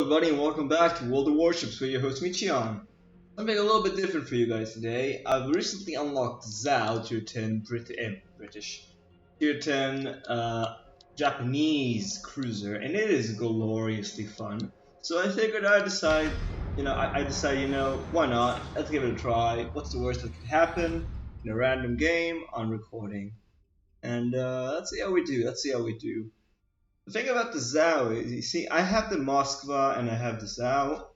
Everybody, and welcome back to World of Warships with your host Michion. Something a little bit different for you guys today. I've recently unlocked Zao Tier 10 British Tier 10 Japanese cruiser, and it is gloriously fun. So I figured I decided, why not? Let's give it a try. What's the worst that could happen in a random game on recording? And let's see how we do. The thing about the Zao is, you see, I have the Moskva and I have the Zao,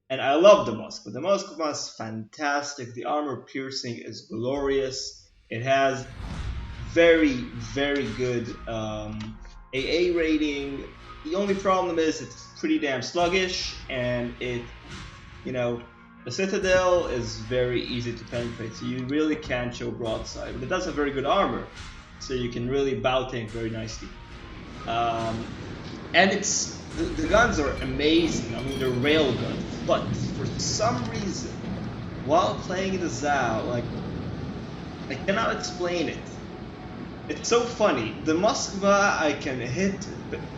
and I love the Moskva. The Moskva is fantastic. The armor piercing is glorious. It has very, very good AA rating. The only problem is it's pretty damn sluggish, and the Citadel is very easy to penetrate, so you really can't show broadside. But it does have very good armor, so you can really bow tank very nicely. And the guns are amazing. I mean, they're rail guns, but for some reason, while playing the Zao, I cannot explain it. It's so funny. The Moskva, I can hit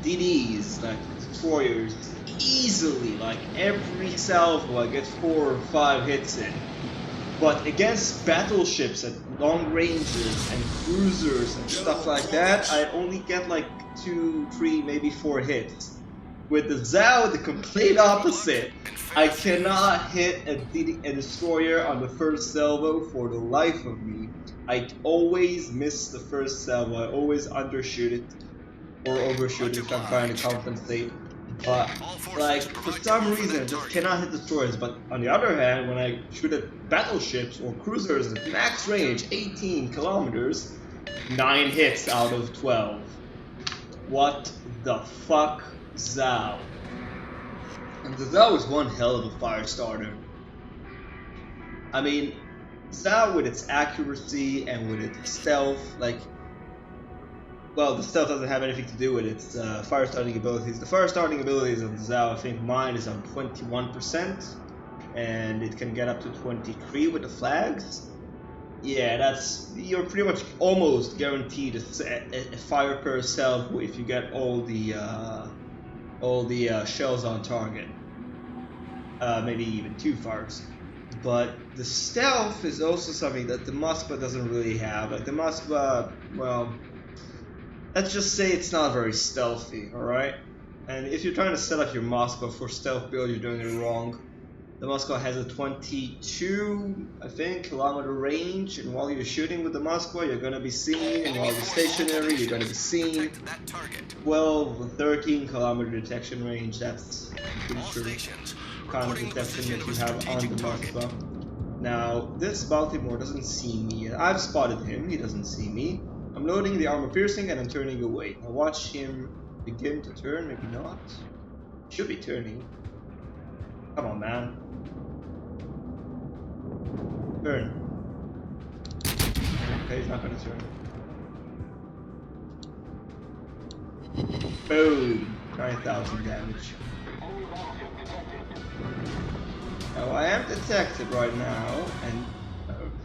DDs, like destroyers, easily. Like every salvo, I get 4 or 5 hits in. But against battleships at long ranges and cruisers and stuff like that, I only get like 2, 3, maybe 4 hits. With the Zao, the complete opposite. I cannot hit a destroyer on the first salvo for the life of me. I always miss the first salvo. I always undershoot it or overshoot it if I'm trying to compensate. But for some reason, I just cannot hit destroyers. But on the other hand, when I shoot at battleships or cruisers at max range, 18 kilometers, 9 hits out of 12. What the fuck, Zao? And the Zao is one hell of a fire starter. I mean, Zao with its accuracy and with its stealth, the stealth doesn't have anything to do with its fire starting abilities. The fire starting abilities of the Zao, I think mine is on 21%, and it can get up to 23 with the flags. Yeah, you're pretty much almost guaranteed a fire per salvo if you get all the shells on target. Maybe even 2 fires. But the stealth is also something that the Moskva doesn't really have. Like the Moskva, well, let's just say it's not very stealthy, alright? And if you're trying to set up your Moskva for stealth build, you're doing it wrong. The Moskva has a 22, I think, kilometer range, and while you're shooting with the Moskva, you're gonna be seen, and while you're stationary, you're gonna be seen. 12 or 13 kilometer detection range, that's pretty sure kind of detection that you have on the Moskva. Now, this Baltimore doesn't see me yet. I've spotted him, he doesn't see me. I'm loading the armor piercing and I'm turning away. Now watch him begin to turn, maybe not. Should be turning. Come on, man. Turn. Okay, he's not gonna turn. Boom! 9,000 damage. Now I am detected right now, and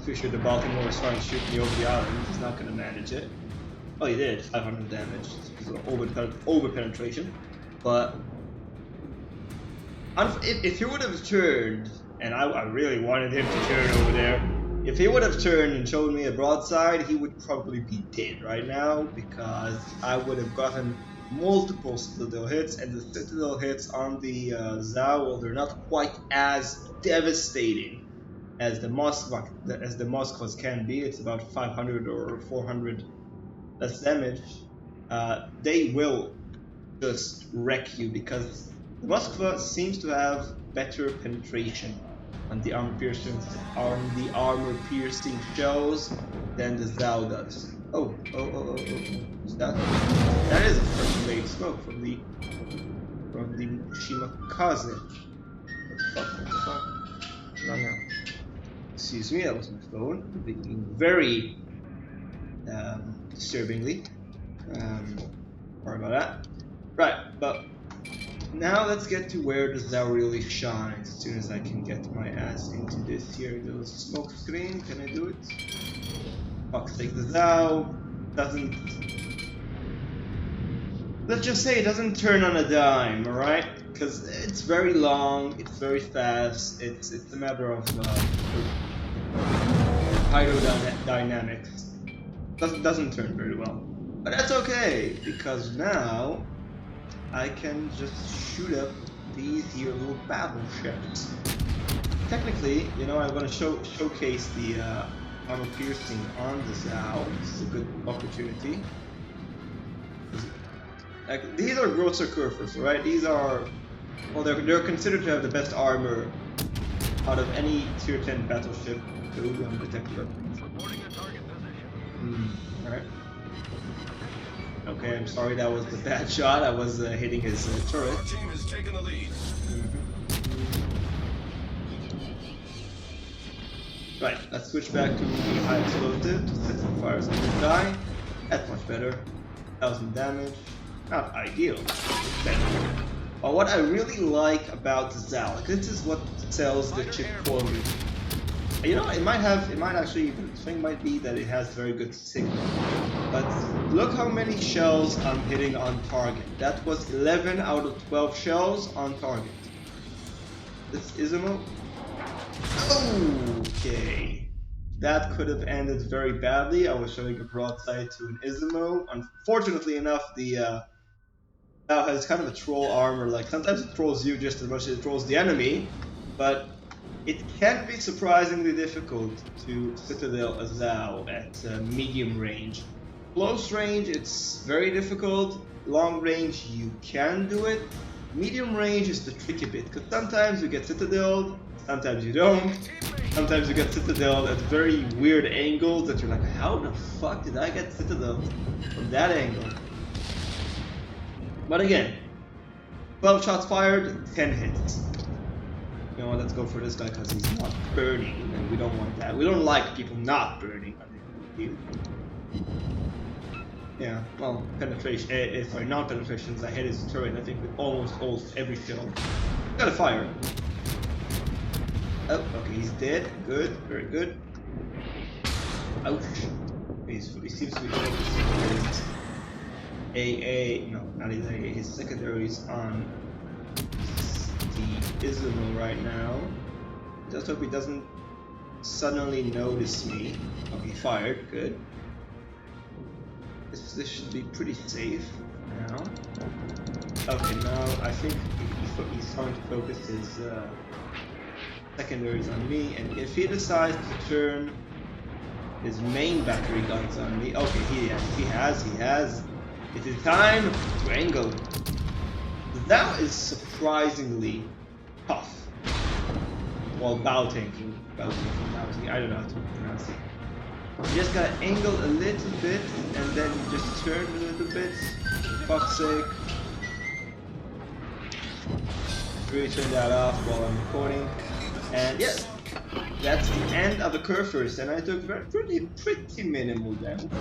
Fisher the Baltimore is trying to shoot me over the island. He's not gonna manage it. Oh, he did. 500 damage. It's over penetration. But if he would have turned, and I really wanted him to turn over there, if he would have turned and showed me a broadside, he would probably be dead right now, because I would have gotten multiple Citadel hits, and the Citadel hits on the Zao, well, they're not quite as devastating as the Moskvas can be. It's about 500 or 400 less damage. They will just wreck you, because the Moskva seems to have better penetration on the armor piercing shells than the Zao does. Oh. What's that? That is a first blade smoke from the Shimakaze. What the fuck? No. Excuse me, that was my phone. Being very disturbingly. Sorry about that. Right, but now let's get to where the Zao really shines. As soon as I can get my ass into this here little smoke screen, can I do it? Fuck's sake, the Zao doesn't... Let's just say it doesn't turn on a dime, alright? because it's very long, it's very fast. It's a matter of hydrodynamics. Doesn't turn very well, but that's okay because now I can just shoot up these here little battleships. Technically, you know, I'm gonna showcase the armor piercing on the Zao. This is a good opportunity. Like, these are Grosser Kurfürst, right? These are, well, they're considered to have the best armor out of any tier 10 battleship. Ooh, I'm detected. Alright. Okay, I'm sorry, that was the bad shot. I was hitting his turret. Our team has taken the lead. Right, let's switch back to the high explosive to set some fires on the guy. That's much better. 1,000 damage. Not ideal. It's better. But what I really like about the Zao, like, this is what sells the chip for me. You know, it might actually, the thing might be that it has very good signal. But look how many shells I'm hitting on target. That was 11 out of 12 shells on target. This isn't. Okay. That could have ended very badly. I was showing a broadside to an Ismo. Unfortunately enough, the Zao has kind of a troll armor. Like, sometimes it trolls you just as much as it trolls the enemy, but it can be surprisingly difficult to citadel a Zao at medium range. Close range, it's very difficult. Long range, you can do it. Medium range is the tricky bit, because sometimes you get citadeled, sometimes you don't. Sometimes you get citadeled at very weird angles that you're like, how the fuck did I get citadeled from that angle? But again, 12 shots fired, 10 hits. You know what, let's go for this guy because he's not burning, and we don't want that. We don't like people not burning on the field. Yeah, well, penetration, sorry, non-penetrations, I hit his turret, I think, with almost every shell. Gotta fire. Oh, okay, he's dead. Good, very good. Ouch. He seems to be focused. No, not his AA, his secondaries on the Ismo right now. Just hope he doesn't suddenly notice me. Okay, fired, good. This should be pretty safe now. Okay, now I think he's starting to focus his secondaries on me, and if he decides to turn his main battery guns on me, okay, he has. It is time to angle. That is surprisingly tough while bow tanking. I don't know how to pronounce it. You just gotta angle a little bit and then you just turn a little bit. For fuck's sake. Really turn that off while I'm recording. And yes, that's the end of the Kurfürst, and I took pretty minimal damage.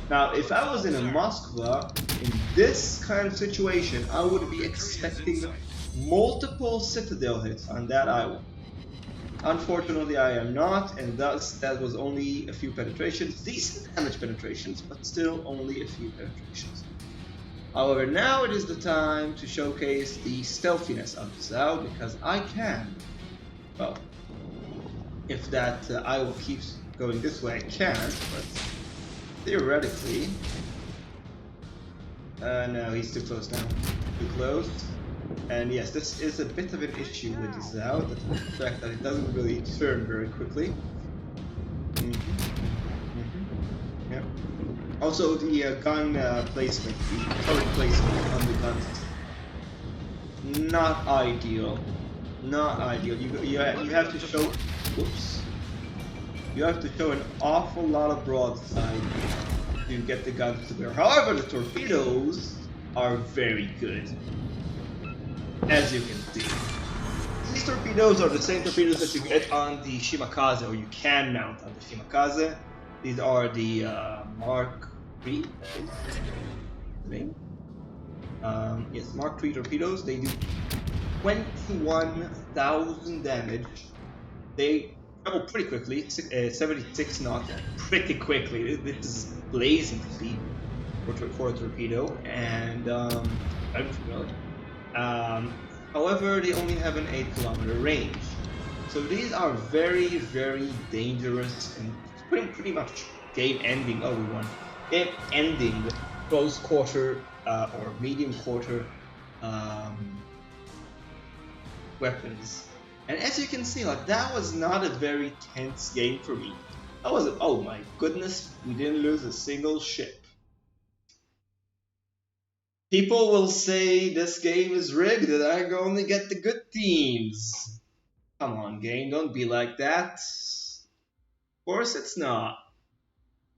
Now, if I was in a Moskva, in this kind of situation, I would be expecting multiple citadel hits on that island. Unfortunately, I am not, and thus that was only a few penetrations. Decent damage penetrations, but still only a few penetrations. However, now it is the time to showcase the stealthiness of the Zao, because I can. Well, if that Iowa keeps going this way, I can, but theoretically... no, he's too close now. Too close. And yes, this is a bit of an issue with the Zao, the fact that it doesn't really turn very quickly. Yep. Also, the gun placement, the turret placement on the guns, not ideal. Not ideal. You have to show. Whoops. You have to show an awful lot of broadside to get the guns to bear. However, the torpedoes are very good, as you can see. These torpedoes are the same torpedoes that you get on the Shimakaze, or you can mount on the Shimakaze. These are the Mark III, yes, Mark III torpedoes. They do 21,000 damage. They travel pretty quickly, 76 knots, pretty quickly. This is blazing speed for a torpedo, and I'm familiar. Um, However, they only have an 8 kilometer range. So these are very, very dangerous and pretty much game ending. Oh, we won. Game ending close quarter or medium quarter um, weapons. And as you can see, like that was not a very tense game for me. That was oh my goodness, we didn't lose a single ship. People will say this game is rigged and I only get the good teams. Come on, game, don't be like that. Of course it's not.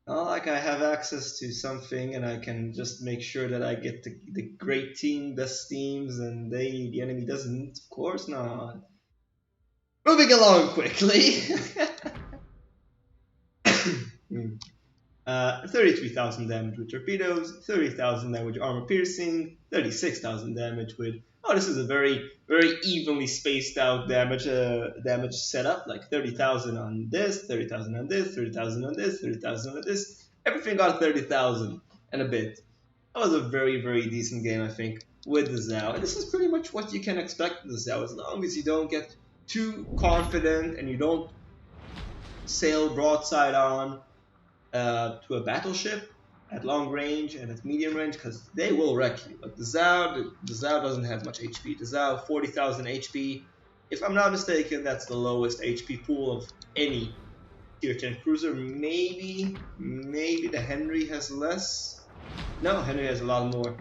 Not like I have access to something and I can just make sure that I get the great team, best teams, and the enemy doesn't. Of course not. Moving along quickly. 33,000 damage with torpedoes, 30,000 damage with armor piercing, 36,000 damage with. Oh, this is a very evenly spaced out damage setup. Like 30,000 on this, 30,000 on this, 30,000 on this, 30,000 on this. Everything got 30,000 and a bit. That was a very decent game, I think, with the Zhao. And this is pretty much what you can expect with the Zhao, as long as you don't get too confident and you don't sail broadside on to a battleship at long range and at medium range, because they will wreck you. Like the Zhao doesn't have much HP. The Zhao 40,000 HP. If I'm not mistaken, that's the lowest HP pool of any tier 10 cruiser. Maybe the Henry has less. No, Henry has a lot more.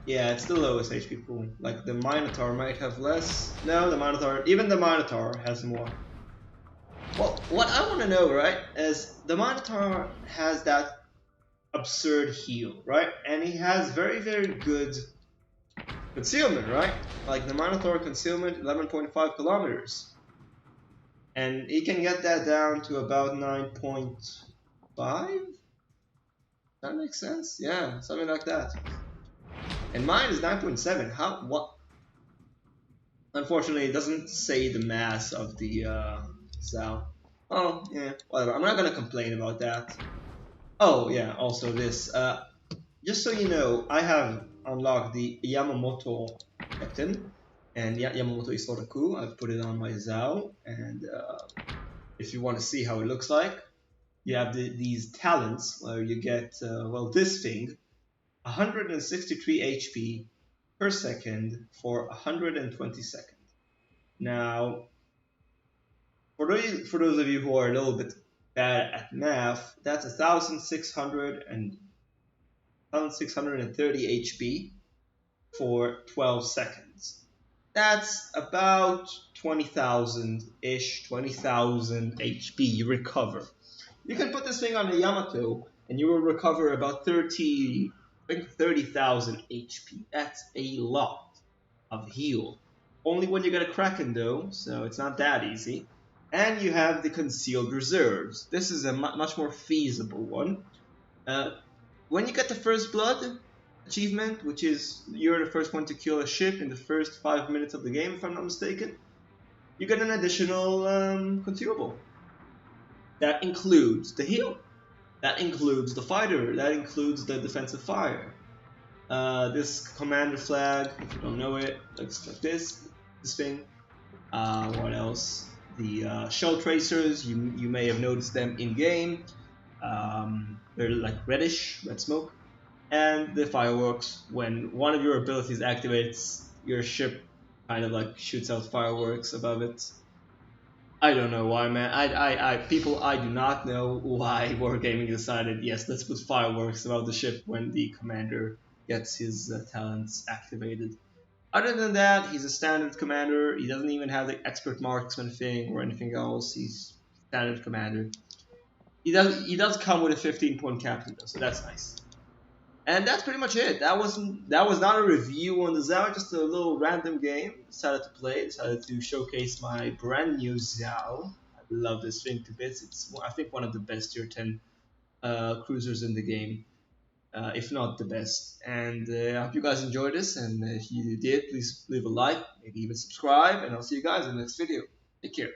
Yeah, it's the lowest HP pool. Like the Minotaur might have less. No, even the Minotaur has more. Well, what I want to know, right, is the Minotaur has that absurd heal, right? And he has very good concealment, right? Like the Minotaur concealment, 11.5 kilometers. And he can get that down to about 9.5? That makes sense? Yeah, something like that. And mine is 9.7. How? What? Unfortunately, it doesn't say the mass of the Zhao. Oh, yeah, whatever. I'm not gonna complain about that. Oh, yeah, also this. Just so you know, I have unlocked the Yamamoto Captain, and Yamamoto Isoraku. I've put it on my Zhao, and if you want to see how it looks like, you have these talents where you get, well, this thing, 163 HP per second for 120 seconds. Now, for those of you who are a little bit bad at math, that's 1,630 HP for 12 seconds. That's about 20,000-ish, 20,000 HP you recover. You can put this thing on a Yamato and you will recover about 30,000 HP. That's a lot of heal. Only when you get a Kraken though, so it's not that easy. And you have the concealed reserves. This is a much more feasible one. When you get the first blood achievement, which is you're the first one to kill a ship in the first 5 minutes of the game, if I'm not mistaken, you get an additional consumable. That includes the heal. That includes the fighter. That includes the defensive fire. This commander flag, if you don't know it, looks like this thing. What else? The shell tracers, you may have noticed them in game. They're like red smoke. And the fireworks, when one of your abilities activates, your ship kind of like shoots out fireworks above it. I don't know why, man. People, I do not know why Wargaming decided, yes, let's put fireworks above the ship when the commander gets his talents activated. Other than that, he's a standard commander. He doesn't even have the expert marksman thing or anything else. He's standard commander. He does come with a 15-point captain though, so that's nice. And that's pretty much it. That was not a review on the Zhao, just a little random game. Decided to play. Decided to showcase my brand new Zhao. I love this thing to bits. It's, I think, one of the best tier 10 cruisers in the game, if not the best. And I hope you guys enjoyed this. And if you did, please leave a like, maybe even subscribe. And I'll see you guys in the next video. Take care.